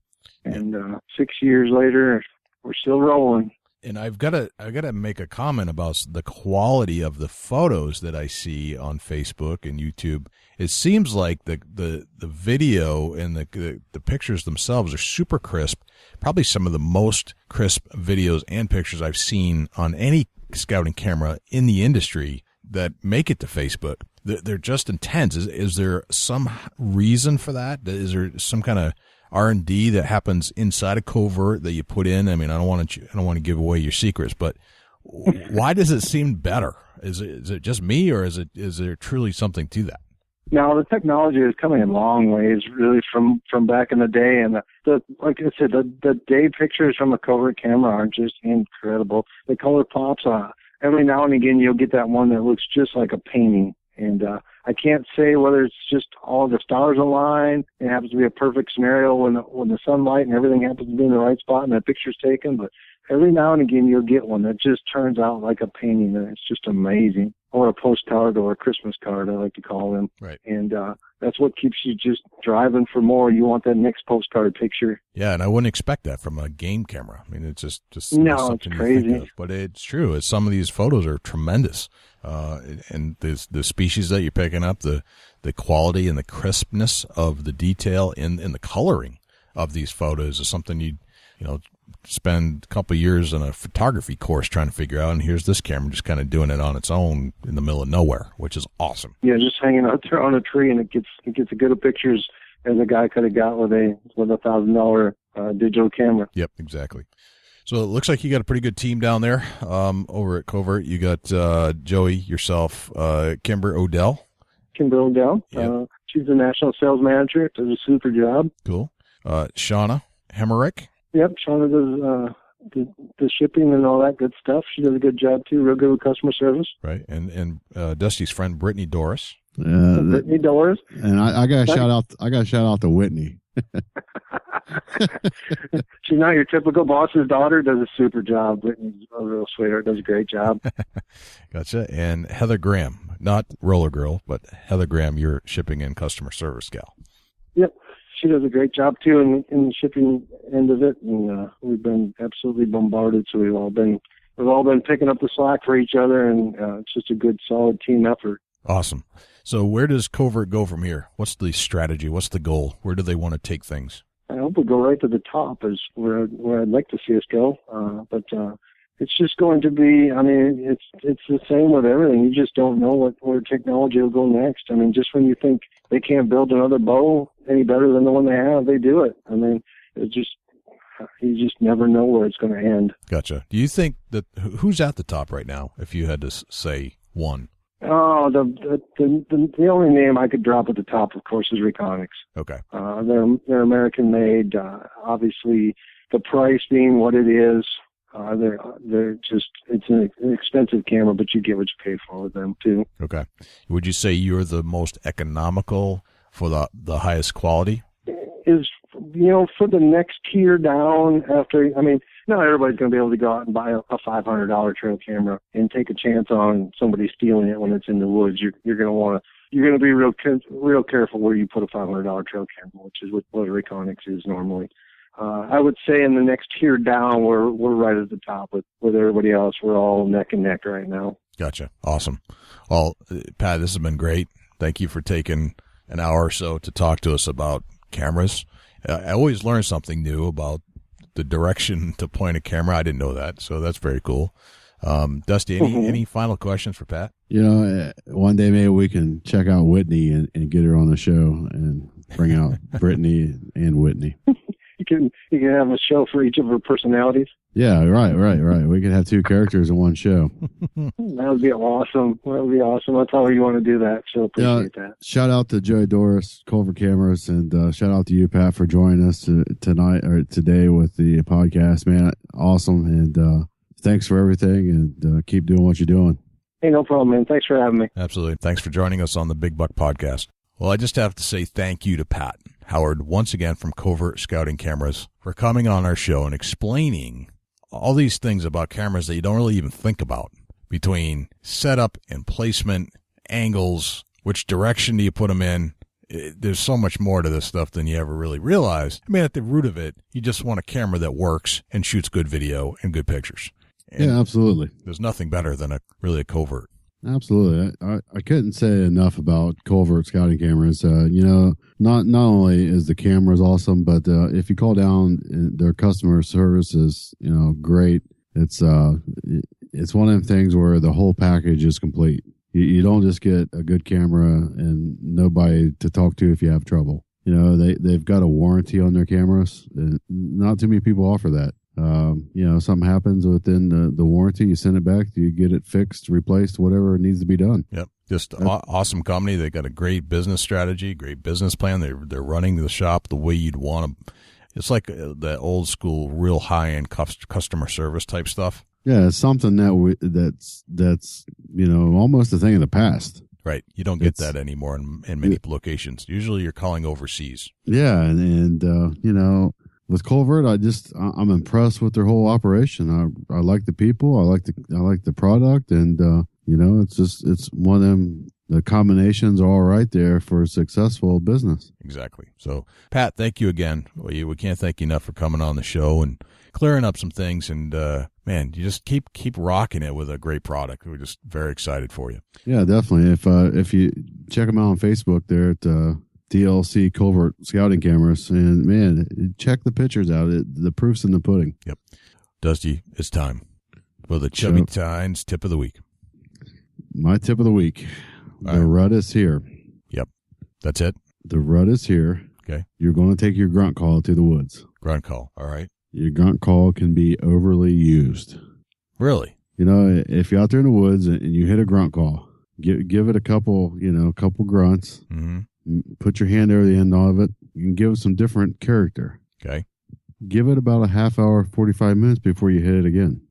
And 6 years later, we're still rolling. And I've got to make a comment about the quality of the photos that I see on Facebook and YouTube. It seems like the video and the pictures themselves are super crisp. Probably some of the most crisp videos and pictures I've seen on any scouting camera in the industry that make it to Facebook. They're just intense. Is there some reason for that? Is there some kind of R&D that happens inside of Covert that you put in? I mean, I don't want to give away your secrets, but why does it seem better? Is it just me, or is there truly something to that? Now, the technology is coming a long ways, really, from back in the day. And like I said, the day pictures from a Covert camera are just incredible. The color pops. Every now and again, you'll get that one that looks just like a painting. And I can't say whether it's just all the stars align. It happens to be a perfect scenario when the sunlight and everything happens to be in the right spot and that picture's taken. But every now and again, you'll get one that just turns out like a painting, and it's just amazing. Or a postcard or a Christmas card, I like to call them. Right. And that's what keeps you just driving for more. You want that next postcard picture. Yeah, and I wouldn't expect that from a game camera. I mean, it's just no, something it's crazy. you think of. But it's true. Some of these photos are tremendous. And the species that you're picking up, the quality and the crispness of the detail in the coloring of these photos is something you spend a couple of years in a photography course trying to figure out, and here's this camera just kind of doing it on its own in the middle of nowhere, which is awesome. Yeah, just hanging out there on a tree, and it gets as good of pictures as a guy could have got with a $1,000 digital camera. Yep, exactly. So it looks like you got a pretty good team down there over at Covert. You got Joey, yourself, Kimber Odell. Yep. She's the national sales manager. Does a super job. Cool. Shauna Hemmerich. Yep, Shauna does the shipping and all that good stuff. She does a good job too. Real good with customer service. Right. And Dusty's friend, Brittany Doris. Brittany Doris. And I got to shout out. I got to shout out to Whitney. She's not your typical boss's daughter. Does a super job. Brittany's a real sweetheart. Does a great job. Gotcha. And Heather Graham, not Roller Girl, but Heather Graham, your shipping and customer service gal. Yep. She does a great job too in the shipping end of it, and we've been absolutely bombarded. So we've all been picking up the slack for each other, and it's just a good, solid team effort. Awesome. So where does Covert go from here? What's the strategy? What's the goal? Where do they want to take things? I hope we go right to the top is where I'd like to see us go. But it's just going to be, I mean, it's the same with everything. You just don't know where technology will go next. I mean, just when you think they can't build another bow any better than the one they have, they do it. I mean, you just never know where it's going to end. Gotcha. Do you think that who's at the top right now? If you had to say one. Oh, the only name I could drop at the top, of course, is Reconyx. Okay. They're American made. Obviously, the price being what it is, they're just, it's an expensive camera, but you get what you pay for with them too. Okay. Would you say you're the most economical for the highest quality? Is, for the next tier down after, I mean, not everybody's going to be able to go out and buy a $500 trail camera and take a chance on somebody stealing it when it's in the woods. You're going to be real careful where you put a $500 trail camera, which is what a Reconyx is normally. I would say in the next tier down, we're right at the top with everybody else. We're all neck and neck right now. Gotcha. Awesome. Well, Pat, this has been great. Thank you for taking an hour or so to talk to us about cameras. I always learn something new about the direction to point a camera. I didn't know that, so that's very cool. Dusty, any final questions for Pat? One day maybe we can check out Whitney and get her on the show and bring out Brittany and Whitney. You can have a show for each of her personalities. Yeah, right. We could have two characters in one show. That would be awesome. That's how you want to do that. So appreciate that. Shout out to Joey Doris, Covert Cameras, and shout out to you, Pat, for joining us tonight or today with the podcast. Man, awesome, and thanks for everything, and keep doing what you're doing. Hey, no problem, man. Thanks for having me. Absolutely. Thanks for joining us on the Big Buck Podcast. Well, I just have to say thank you to Pat Howard once again from Covert Scouting Cameras for coming on our show and explaining all these things about cameras that you don't really even think about, between setup and placement, angles, which direction do you put them in. There's so much more to this stuff than you ever really realize. I mean, at the root of it, you just want a camera that works and shoots good video and good pictures. And yeah, absolutely. There's nothing better than a Covert. Absolutely. I couldn't say enough about Covert Scouting Cameras. Not only is the cameras awesome, but if you call down, their customer service is, great. It's one of them things where the whole package is complete. You don't just get a good camera and nobody to talk to if you have trouble. They've got a warranty on their cameras. Not too many people offer that. Something happens within the warranty, you send it back, you get it fixed, replaced, whatever needs to be done. Yep. Just awesome company. They got a great business strategy, great business plan. They're running the shop the way you'd want them. It's like the old school, real high end customer service type stuff. Yeah, it's something that's almost a thing of the past. Right. You don't get that anymore in many locations. Usually you're calling overseas. Yeah, and with Covert, I'm impressed with their whole operation. I like the people. I like the product, and it's one of them. The combinations are all right there for a successful business. Exactly. So, Pat, thank you again. We can't thank you enough for coming on the show and clearing up some things. And man, you just keep rocking it with a great product. We're just very excited for you. Yeah, definitely. If you check them out on Facebook, they're at DLC Covert Scouting Cameras, and man, check the pictures out. The proof's in the pudding. Yep. Dusty, it's time for the Chubby Tines tip of the week. My tip of the week. The rut is here. Yep. That's it. The rut is here. Okay. You're going to take your grunt call to the woods. Grunt call. All right. Your grunt call can be overly used. Really? If you're out there in the woods and you hit a grunt call, give it a couple grunts. Mm-hmm. Put your hand over the end of it. You can give it some different character. Okay. give it about a half hour, 45 minutes before you hit it again.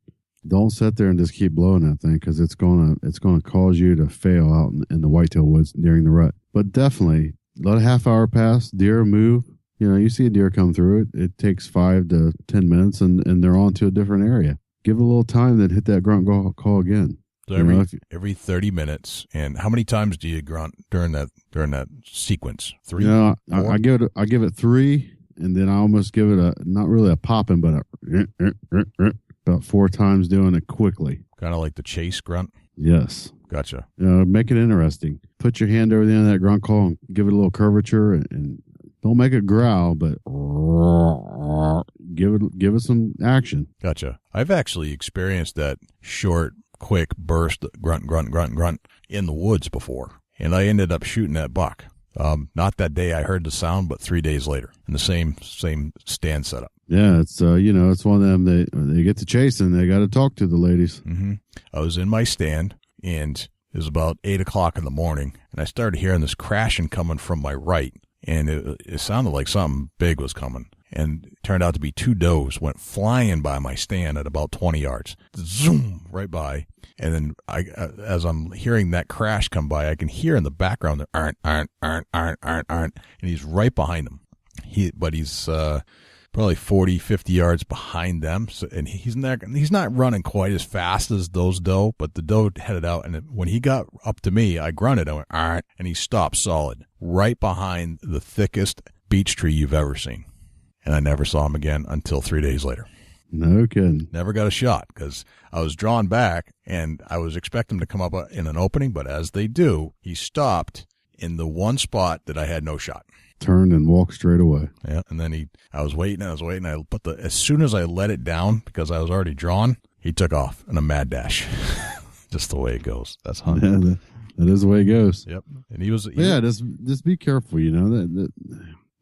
Don't sit there and just keep blowing that thing, because it's gonna cause you to fail out in the whitetail woods during the rut. But definitely let a half hour pass, deer move. You see a deer come through it. It takes 5 to 10 minutes, and they're on to a different area. Give it a little time, then hit that grunt call again. So every 30 minutes. And how many times do you grunt during that sequence? 3? I give it 3, and then I almost give it not really a popping, but about 4 times, doing it quickly. Kind of like the chase grunt? Yes. Gotcha. Make it interesting. Put your hand over the end of that grunt call and give it a little curvature, and don't make it growl, but give it some action. Gotcha. I've actually experienced that short, quick burst grunt in the woods before, and I ended up shooting that buck. Not that day I heard the sound, but 3 days later in the same stand setup. Yeah, it's it's one of them. They get to chasing, they got to talk to the ladies. Mm-hmm. I was in my stand, and it was about 8:00 in the morning, and I started hearing this crashing coming from my right. And it sounded like something big was coming. And it turned out to be 2 does went flying by my stand at about 20 yards. Zoom, right by. And then as I'm hearing that crash come by, I can hear in the background, aren't. And he's right behind them. He's probably 40, 50 yards behind them. So, and he's not running quite as fast as those doe, but the doe headed out. And when he got up to me, I grunted. I went, all right. And he stopped solid right behind the thickest beech tree you've ever seen. And I never saw him again until 3 days later. No kidding. Never got a shot because I was drawn back and I was expecting him to come up in an opening. But as they do, he stopped in the one spot that I had no shot. Turned and walked straight away. Yeah, and then I was waiting. As soon as I let it down, because I was already drawn, he took off in a mad dash. Just the way it goes. That's hunting. Yeah, that is the way it goes. Yep. And he was. Just be careful. That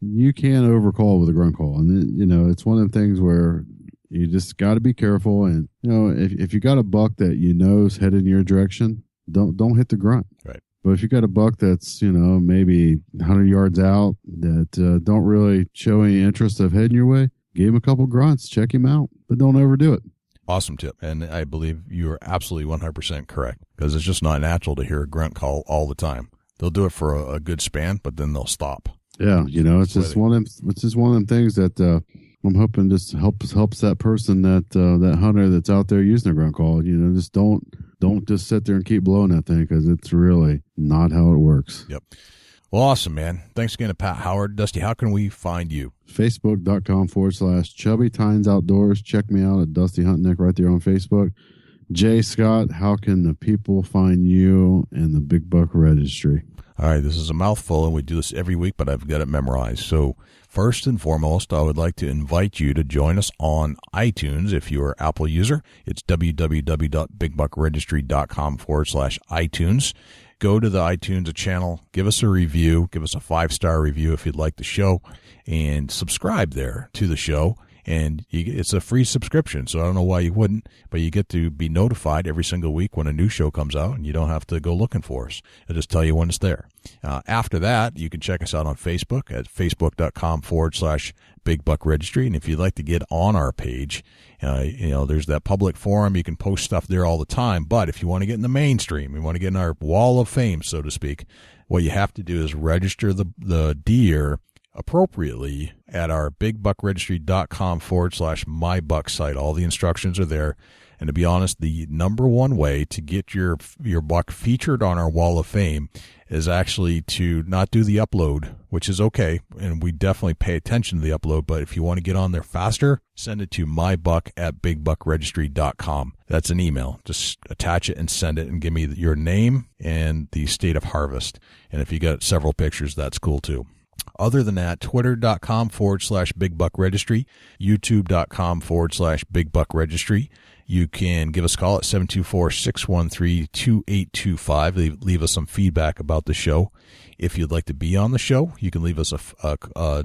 you can overcall with a grunt call, and it's one of the things where you just got to be careful. And if you got a buck that is headed in your direction, don't hit the grunt. Right. But if you got a buck that's, maybe 100 yards out that don't really show any interest of heading your way, give him a couple grunts, check him out, but don't overdo it. Awesome tip. And I believe you are absolutely 100% correct, because it's just not natural to hear a grunt call all the time. They'll do it for a good span, but then they'll stop. Yeah, it's just one of them things that I'm hoping just helps that person, that hunter that's out there using a grunt call. Just don't just sit there and keep blowing that thing, because it's really not how it works. Yep. Well, awesome, man. Thanks again to Pat Howard. Dusty, how can we find you? Facebook.com/Chubby Tines Outdoors. Check me out at Dusty Hunt Nick right there on Facebook. Jay Scott, how can the people find you and the Big Buck Registry? All right, this is a mouthful, and we do this every week, but I've got it memorized. So first and foremost, I would like to invite you to join us on iTunes. If you're an Apple user, it's www.bigbuckregistry.com/iTunes. Go to the iTunes channel, give us a review, give us a 5-star review if you'd like the show, and subscribe there to the show. And it's a free subscription, so I don't know why you wouldn't, but you get to be notified every single week when a new show comes out, and you don't have to go looking for us. It'll just tell you when it's there. After that, you can check us out on Facebook at facebook.com/Big Buck Registry. And if you'd like to get on our page, there's that public forum. You can post stuff there all the time. But if you want to get in the mainstream, you want to get in our wall of fame, so to speak, what you have to do is register the deer appropriately at our bigbuckregistry.com/mybuck site. All the instructions are there. And to be honest, the number one way to get your buck featured on our wall of fame is actually to not do the upload, which is okay. And we definitely pay attention to the upload. But if you want to get on there faster, send it to mybuck@bigbuckregistry.com. That's an email. Just attach it and send it and give me your name and the state of harvest. And if you got several pictures, that's cool too. Other than that, twitter.com/Big Buck Registry, youtube.com/Big Buck Registry. You can give us a call at 724-613-2825. Leave us some feedback about the show. If you'd like to be on the show, you can leave us a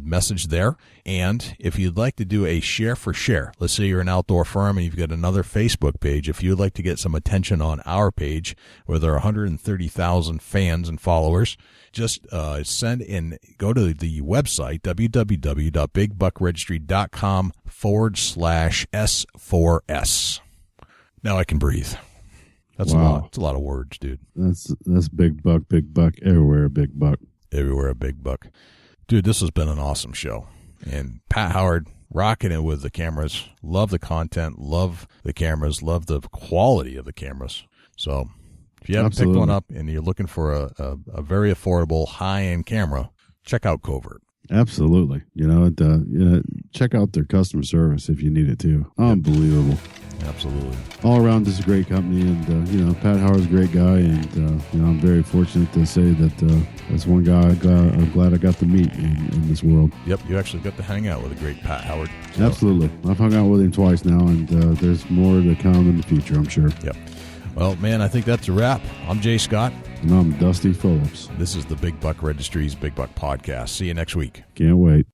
message there. And if you'd like to do a share for share, let's say you're an outdoor firm and you've got another Facebook page. If you'd like to get some attention on our page, where there are 130,000 fans and followers, just send in, go to the website, www.bigbuckregistry.com /S4S. Now I can breathe. That's Wow. a lot. It's a lot of words, dude. That's big buck everywhere, big buck. Everywhere a big buck. Dude, this has been an awesome show. And Pat Howard, rocking it with the cameras. Love the content, love the cameras, love the quality of the cameras. So if you haven't picked one up and you're looking for a very affordable, high-end camera, check out Covert. Absolutely. Check out their customer service if you need it too. Unbelievable. Absolutely. All around, this is a great company, and Pat Howard's a great guy, and I'm very fortunate to say that that's one guy I'm glad I got to meet in this world. Yep, you actually got to hang out with a great Pat Howard. So. Absolutely. I've hung out with him twice now, and there's more to come in the future, I'm sure. Yep. Well, man, I think that's a wrap. I'm Jay Scott. And I'm Dusty Phillips. This is the Big Buck Registries Big Buck Podcast. See you next week. Can't wait.